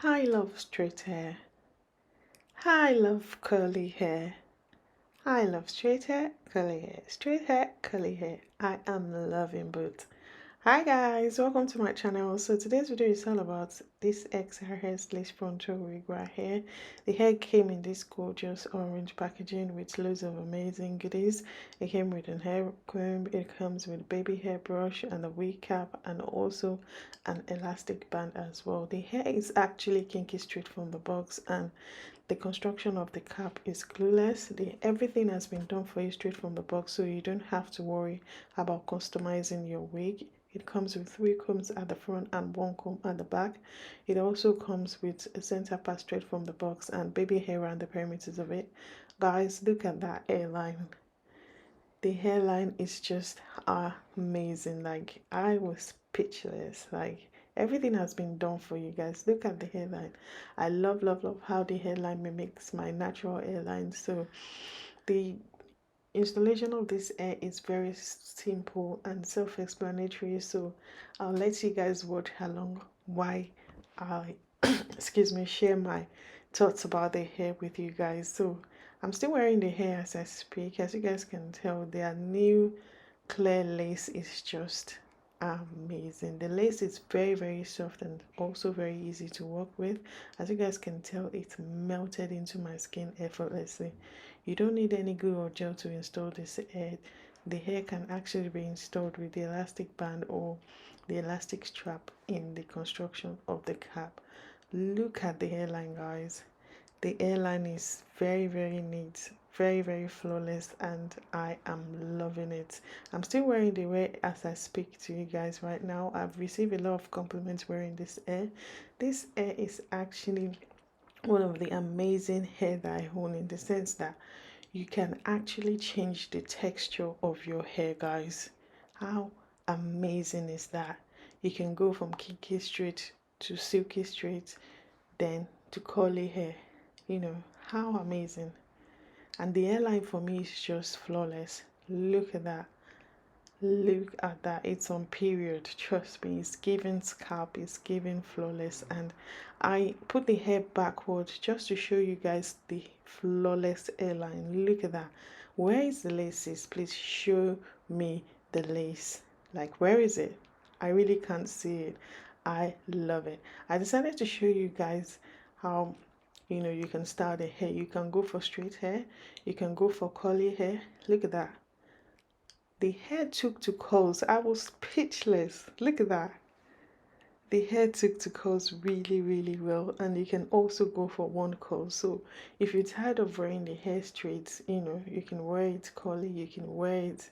I love straight hair. I love curly hair. I love straight hair, curly hair, straight hair, curly hair. I am loving both. Hi guys, welcome to my channel. So today's video is all about this Xrs frontal wig right here. The hair came in this gorgeous orange packaging with loads of amazing goodies. It came with a hair comb, it comes with baby hair brush and a wig cap and also an elastic band as well. The hair is actually kinky straight from the box, and the construction of the cap is clueless. Everything has been done for you straight from the box, so you don't have to worry about customizing your wig. It comes with 3 combs at the front and 1 comb at the back. It also comes with a center part straight from the box and baby hair around the perimeters of it. Guys, look at that hairline. The hairline is just amazing. Like, I was speechless. Like, everything has been done for you guys. Look at the hairline. I love how the hairline mimics my natural hairline. So the installation of this hair is very simple and self-explanatory, so I'll let you guys watch along why I excuse me, share my thoughts about the hair with you guys. So I'm still wearing the hair as I speak. As you guys can tell, their new clear lace is just amazing. The lace is very soft and also very easy to work with. As you guys can tell, it's melted into my skin effortlessly. You don't need any glue or gel to install this hair. The hair can actually be installed with the elastic band or the elastic strap in the construction of the cap. Look at the hairline, guys. The hairline is very neat, very flawless, and I am loving it. I'm still wearing the hair as I speak to you guys right now. I've received a lot of compliments wearing this hair. This hair is actually one of the amazing hair that I own, in the sense that you can actually change the texture of your hair, guys. How amazing is that? You can go from kinky straight to silky straight, then to curly hair. You know, how amazing. And the hairline for me is just flawless. Look at that. Look at that. It's on period. Trust me, it's giving scalp, it's giving flawless. And I put the hair backwards just to show you guys the flawless hairline. Look at that. Where is the laces? Please show me the lace. Like, where is it? I really can't see it. I love it. I decided to show you guys how, you know, you can style the hair. You can go for straight hair, you can go for curly hair. Look at that. The hair took to curls. I was speechless. Look at that. The hair took to curls really well, and you can also go for one curl. So if you're tired of wearing the hair straight, you know, you can wear it curly, you can wear it,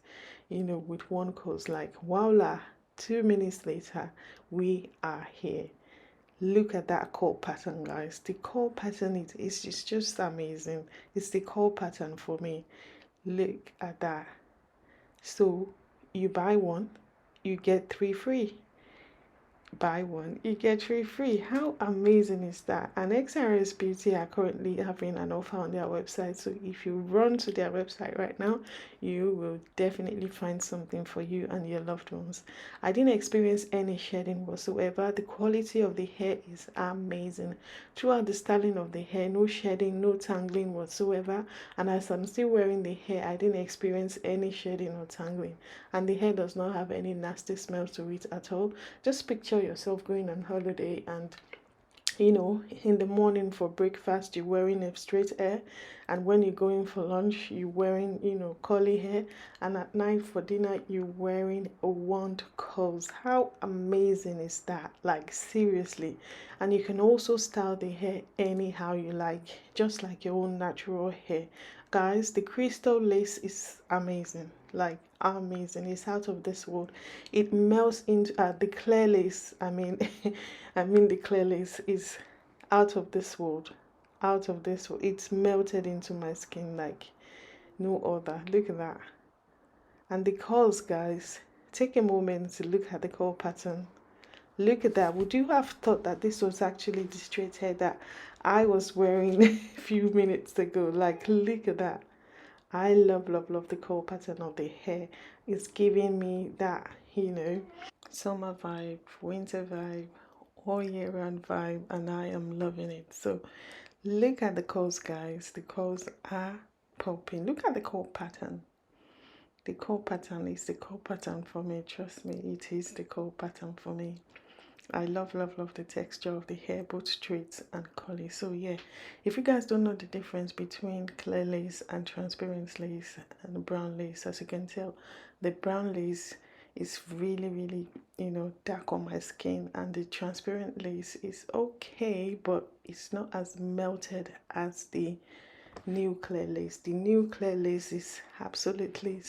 you know, with one curls. Like, voila, 2 minutes later we are here. Look at that curl pattern, guys. The curl pattern is just amazing. It's the curl pattern for me. Look at that. So you buy one, you get 3 free. Buy one, you get 3 free. How amazing is that? And Xrsbeauty are currently having an offer on their website, so if you run to their website right now, you will definitely find something for you and your loved ones. I didn't experience any shedding whatsoever. The quality of the hair is amazing. Throughout the styling of the hair, no shedding, no tangling whatsoever. And as I'm still wearing the hair, I didn't experience any shedding or tangling, and the hair does not have any nasty smell to it at all. Just picture yourself going on holiday, and you know, in the morning for breakfast you're wearing a straight hair, and when you're going for lunch you're wearing, you know, curly hair, and at night for dinner you're wearing a wand curls. How amazing is that? Like, seriously. And you can also style the hair anyhow you like, just like your own natural hair. Guys, the crystal lace is amazing. Like, amazing. It's out of this world. It melts into the clear lace. I mean the clear lace is out of this world. Out of this world. It's melted into my skin like no other. Look at that. And the curls, guys, take a moment to look at the curl pattern. Look at that. Would you have thought that this was actually the straight hair that I was wearing a few minutes ago? Like, look at that. I love the curl pattern of the hair. It's giving me that, you know, summer vibe, winter vibe, all year round vibe, and I am loving it. So look at the curls, guys. The curls are popping. Look at the curl pattern. The curl pattern is the curl pattern for me. Trust me, it is the curl pattern for me. I love the texture of the hair, both straight and curly. So yeah, if you guys don't know the difference between clear lace and transparent lace and brown lace, as you can tell, the brown lace is really, you know, dark on my skin, and the transparent lace is okay, but it's not as melted as the new clear lace. The new clear lace is absolutely,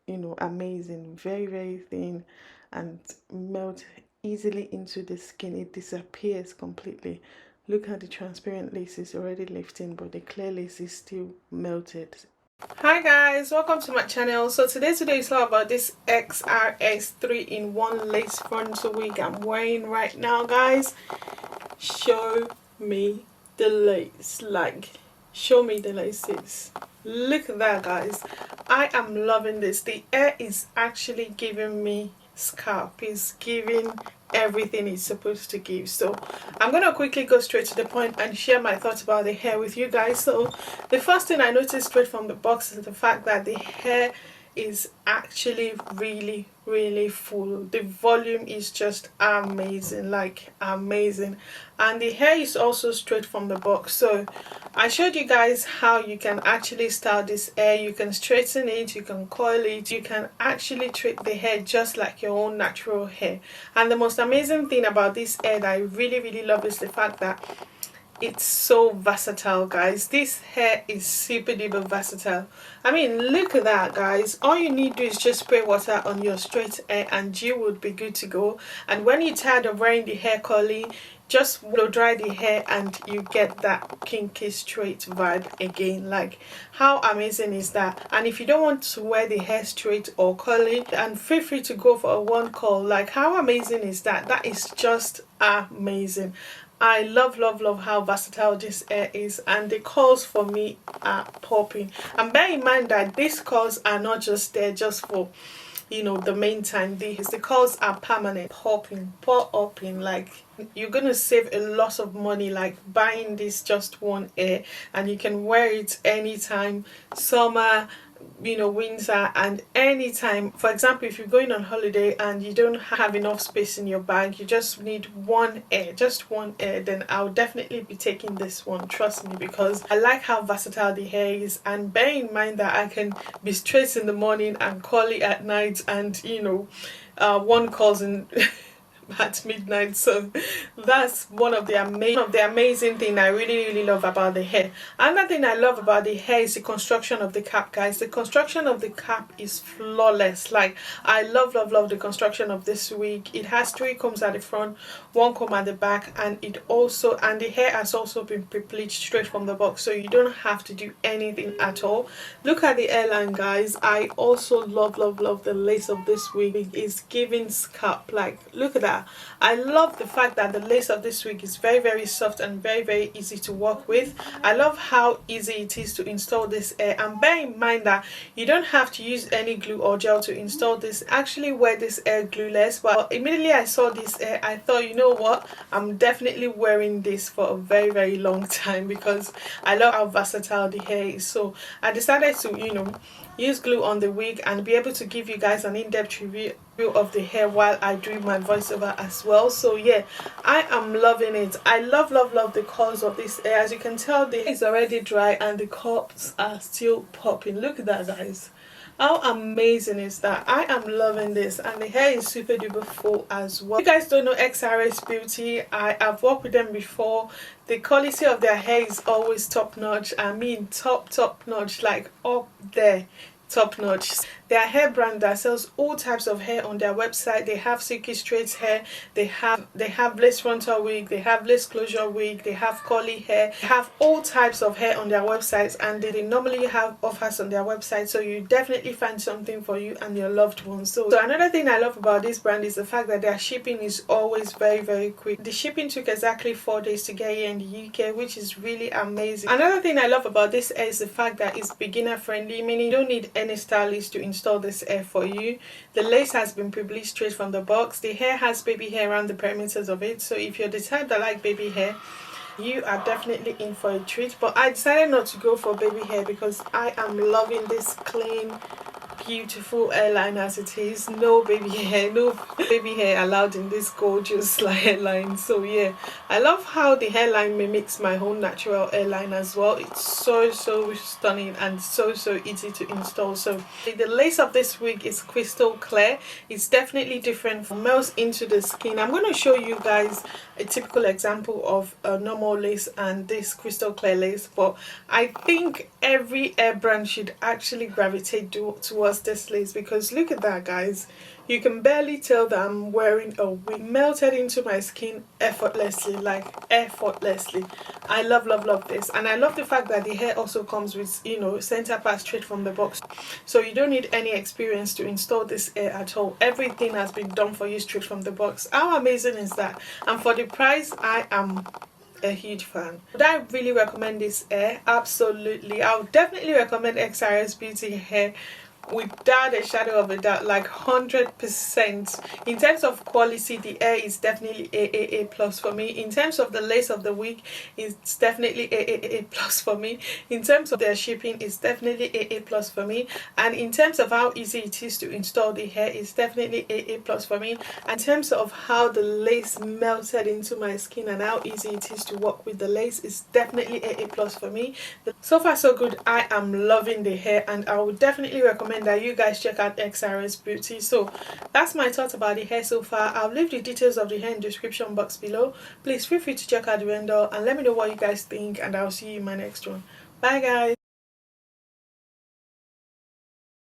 you know, amazing, very thin and melt easily into the skin. It disappears completely. Look at the transparent lace is already lifting, but the clear lace is still melted. Hi guys, welcome to my channel. So today's video is all about this Xrs 3-in-1 lace front wig I'm wearing right now, guys. Show me the lace, like show me the laces. Look at that, guys. I am loving this. The hair is actually giving me scalp, is giving everything it's supposed to give. So I'm gonna quickly go straight to the point and share my thoughts about the hair with you guys. So the first thing I noticed straight from the box is the fact that the hair is actually really full. The volume is just amazing, like amazing, and the hair is also straight from the box. So I showed you guys how you can actually style this hair. You can straighten it, you can coil it, you can actually treat the hair just like your own natural hair. And the most amazing thing about this hair that I really love is the fact that it's so versatile, guys. This hair is super duper versatile. I mean, look at that, guys. All you need to do is just spray water on your straight hair and you would be good to go. And when you're tired of wearing the hair curly, just blow dry the hair and you get that kinky straight vibe again. Like, how amazing is that? And if you don't want to wear the hair straight or curly, and feel free to go for a one curl. Like, how amazing is that? That is just amazing. I love how versatile this hair is, and the curls for me are popping. And bear in mind that these curls are not just there just for, you know, the main time. The curls are permanent, popping. Like, you're gonna save a lot of money, like buying this just one hair, and you can wear it anytime, summer, you know, winter, and anytime. For example, if you're going on holiday and you don't have enough space in your bag, you just need one hair, just one hair, then I'll definitely be taking this one, trust me, because I like how versatile the hair is. And bear in mind that I can be straight in the morning and curly at night, and you know, one curls in at midnight. So that's one of the amazing thing I really love about the hair. Another thing I love about the hair is the construction of the cap, guys. The construction of the cap is flawless. Like, I love the construction of this wig. It has 3 combs at the front, 1 comb at the back, and the hair has also been pre-pleated straight from the box, so you don't have to do anything at all. Look at the hairline, guys. I also love the lace of this wig. It is giving scalp. Like, look at that. I love the fact that the lace of this wig is very soft and very easy to work with. I love how easy it is to install this hair, and bear in mind that you don't have to use any glue or gel to install this. Actually wear this hair glueless, but immediately I saw this hair, I thought, you know what, I'm definitely wearing this for a very long time, because I love how versatile the hair is. So I decided to, you know, use glue on the wig and be able to give you guys an in-depth review of the hair while I do my voiceover as well. So yeah, I am loving it. I love the curls of this hair. As you can tell, the hair is already dry and the curls are still popping. Look at that, guys. How amazing is that? I am loving this, and the hair is super duper full as well. If you guys don't know Xrsbeauty, I have worked with them before. The quality of their hair is always top notch. I mean top notch, like up there, top notch. They're a hair brand that sells all types of hair on their website. They have silky straight hair, they have lace frontal wig, they have lace closure wig, they have curly hair, they have all types of hair on their websites, and they normally have offers on their website, so you definitely find something for you and your loved ones. So another thing I love about this brand is the fact that their shipping is always very quick. The shipping took exactly 4 days to get here in the UK, which is really amazing. Another thing I love about this hair is the fact that it's beginner friendly, meaning you don't need any stylist to install this hair for you. The lace has been pre-bleached straight from the box. The hair has baby hair around the perimeters of it, so if you're the type that like baby hair, you are definitely in for a treat. But I decided not to go for baby hair because I am loving this clean, beautiful hairline as it is. No baby hair, no baby hair allowed in this gorgeous hairline. So yeah, I love how the hairline mimics my own natural hairline as well. It's so stunning and so easy to install. So the lace of this wig is crystal clear. It's definitely different from melts into the skin. I'm going to show you guys a typical example of a normal lace and this crystal clear lace, but I think every hair brand should actually gravitate towards this lace, because look at that, guys. You can barely tell that I'm wearing a wig. Melted into my skin effortlessly, like effortlessly. I love this, and I love the fact that the hair also comes with, you know, center part straight from the box, so you don't need any experience to install this hair at all. Everything has been done for you straight from the box. How amazing is that? And for the price, I am a huge fan. Would I really recommend this hair? Absolutely. I would definitely recommend Xrsbeauty Hair without a shadow of a doubt, like 100%. In terms of quality, the hair is definitely a plus for me. In terms of the lace of the wig, it's definitely a plus for me. In terms of their shipping, it's definitely a plus for me. And in terms of how easy it is to install the hair, it's definitely a plus for me. And in terms of how the lace melted into my skin and how easy it is to work with the lace, it's definitely a plus for me. So far so good. I am loving the hair, and I would definitely recommend that you guys check out Xrsbeauty. So that's my thoughts about the hair so far. I'll leave the details of the hair in the description box below. Please feel free to check out the render and let me know what you guys think, and I'll see you in my next one. Bye guys.